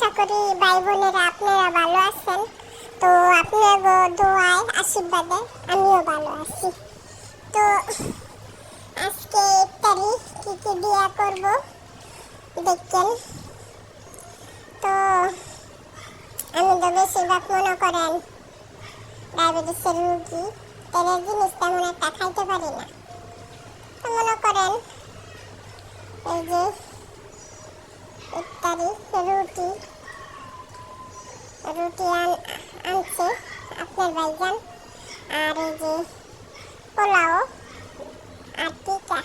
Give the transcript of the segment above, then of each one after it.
আশা করি ভাই বোনেরা আপনারা ভালো আছেন। তো আপনাদের দোয়ায় আশীর্বাদে আমিও ভালো আছি। তো আজকে ইফতারি কি কি দিয়া করব দেখেন। তো আমি তো বেশিরভাগ মনে করেন ডায়াবেটিসের রোগী, তেলের জিনিস তেমন একটা খাইতে পারি না। তো মনে করেন এই যে ইফতারি রুটি আনছে আপনার ভাইজান, আর এই যে পোলাও আর টিকা,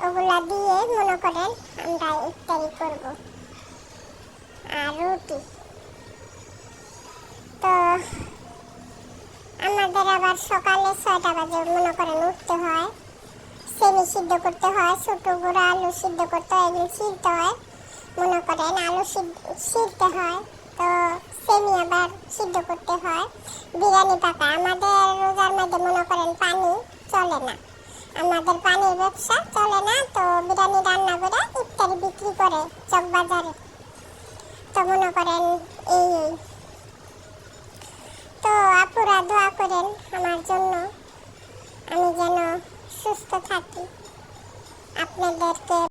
ওগুলা দিয়ে মনে করেন আমরা ইফতারি করব। আর রুটি তো আমাদের আবার সকালে 6টা বাজে মনে করেন উঠতে হয়, সেমি সিদ্ধ করতে হয়, ছোট গুঁড়া আলু সিদ্ধ করতে হয়, এগুলো ছিলতে হয়, মনে করেন আলু ছিলতে হয়, তো সেমি আবার সিদ্ধ করতে হয়, বিরিয়ানি পাকা। আমাদের রোজার মধ্যে মনে করেন পানি চলে না, আমাদের পানির ব্যবসা চলে না। তো বিরিয়ানি রান্না করে ইফতারি বিক্রি করে চকবাজারে। তো মনে করেন এই তো আপুরা দোয়া করেন আমার জন্য, আমি যেন সুস্থ থাকি। আপনাদেরকে